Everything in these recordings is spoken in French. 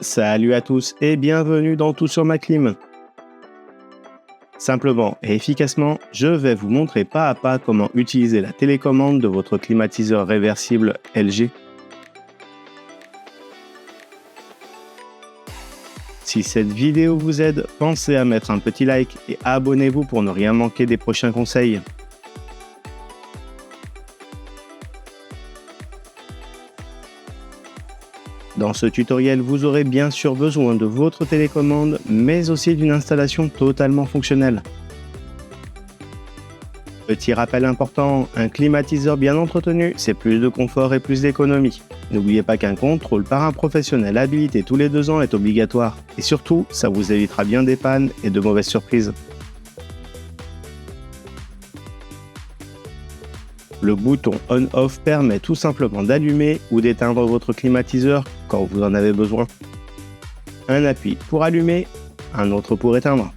Salut à tous et bienvenue dans Tout sur ma clim. Simplement et efficacement, je vais vous montrer pas à pas comment utiliser la télécommande de votre climatiseur réversible LG. Si cette vidéo vous aide, pensez à mettre un petit like et abonnez-vous pour ne rien manquer des prochains conseils. Dans ce tutoriel, vous aurez bien sûr besoin de votre télécommande, mais aussi d'une installation totalement fonctionnelle. Petit rappel important, un climatiseur bien entretenu, c'est plus de confort et plus d'économie. N'oubliez pas qu'un contrôle par un professionnel habilité tous les 2 ans est obligatoire. Et surtout, ça vous évitera bien des pannes et de mauvaises surprises. Le bouton On/Off permet tout simplement d'allumer ou d'éteindre votre climatiseur quand vous en avez besoin. Un appui pour allumer, un autre pour éteindre.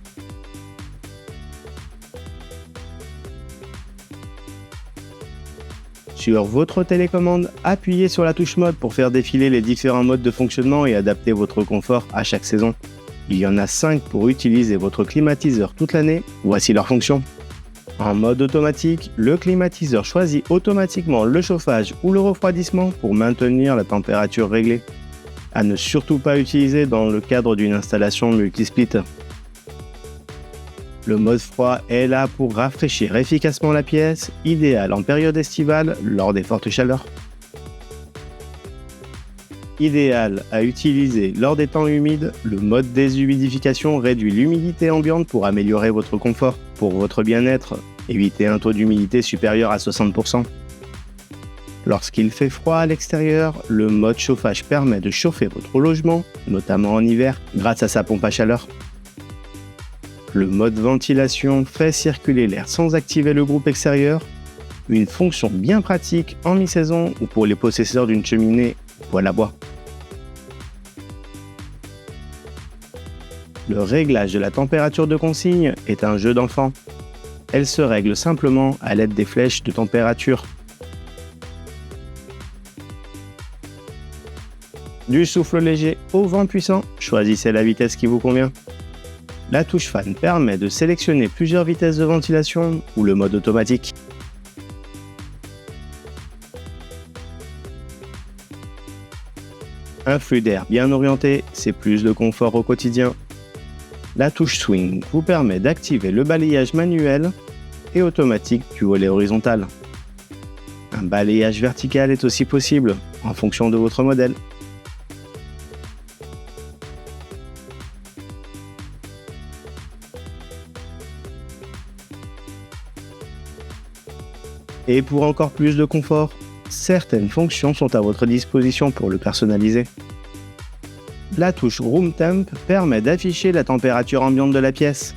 Sur votre télécommande, appuyez sur la touche mode pour faire défiler les différents modes de fonctionnement et adapter votre confort à chaque saison. Il y en a 5 pour utiliser votre climatiseur toute l'année. Voici leurs fonctions. En mode automatique, le climatiseur choisit automatiquement le chauffage ou le refroidissement pour maintenir la température réglée. À ne surtout pas utiliser dans le cadre d'une installation multisplit. Le mode froid est là pour rafraîchir efficacement la pièce, idéal en période estivale lors des fortes chaleurs. Idéal à utiliser lors des temps humides, le mode déshumidification réduit l'humidité ambiante pour améliorer votre confort. Pour votre bien-être, évitez un taux d'humidité supérieur à 60%. Lorsqu'il fait froid à l'extérieur, le mode chauffage permet de chauffer votre logement, notamment en hiver, grâce à sa pompe à chaleur. Le mode ventilation fait circuler l'air sans activer le groupe extérieur, une fonction bien pratique en mi-saison ou pour les possesseurs d'une cheminée poêle à bois. Le réglage de la température de consigne est un jeu d'enfant. Elle se règle simplement à l'aide des flèches de température. Du souffle léger au vent puissant, choisissez la vitesse qui vous convient. La touche fan permet de sélectionner plusieurs vitesses de ventilation ou le mode automatique. Un flux d'air bien orienté, c'est plus de confort au quotidien. La touche swing vous permet d'activer le balayage manuel et automatique du volet horizontal. Un balayage vertical est aussi possible en fonction de votre modèle. Et pour encore plus de confort, certaines fonctions sont à votre disposition pour le personnaliser. La touche Room Temp permet d'afficher la température ambiante de la pièce.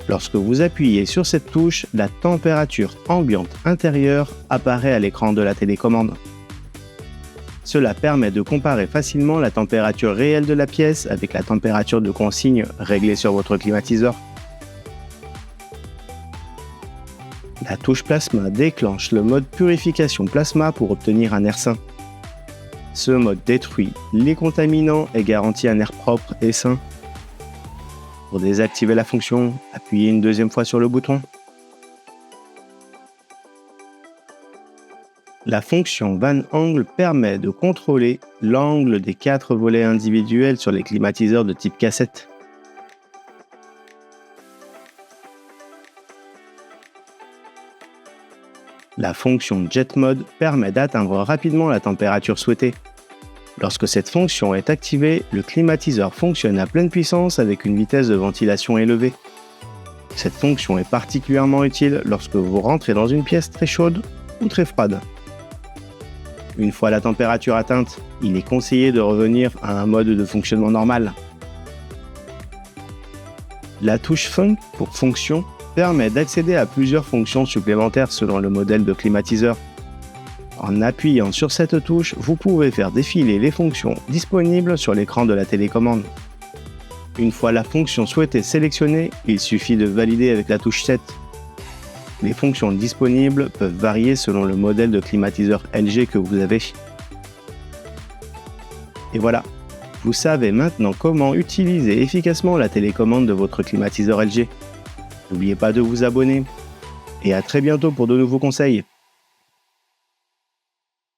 Lorsque vous appuyez sur cette touche, la température ambiante intérieure apparaît à l'écran de la télécommande. Cela permet de comparer facilement la température réelle de la pièce avec la température de consigne réglée sur votre climatiseur. La touche Plasma déclenche le mode purification plasma pour obtenir un air sain. Ce mode détruit les contaminants et garantit un air propre et sain. Pour désactiver la fonction, appuyez une deuxième fois sur le bouton. La fonction Van Angle permet de contrôler l'angle des 4 volets individuels sur les climatiseurs de type cassette. La fonction Jet Mode permet d'atteindre rapidement la température souhaitée. Lorsque cette fonction est activée, le climatiseur fonctionne à pleine puissance avec une vitesse de ventilation élevée. Cette fonction est particulièrement utile lorsque vous rentrez dans une pièce très chaude ou très froide. Une fois la température atteinte, il est conseillé de revenir à un mode de fonctionnement normal. La touche Funk pour fonction permet d'accéder à plusieurs fonctions supplémentaires selon le modèle de climatiseur. En appuyant sur cette touche, vous pouvez faire défiler les fonctions disponibles sur l'écran de la télécommande. Une fois la fonction souhaitée sélectionnée, il suffit de valider avec la touche 7. Les fonctions disponibles peuvent varier selon le modèle de climatiseur LG que vous avez. Et voilà, Vous savez maintenant comment utiliser efficacement la télécommande de votre climatiseur LG. N'oubliez pas de vous abonner et à très bientôt pour de nouveaux conseils.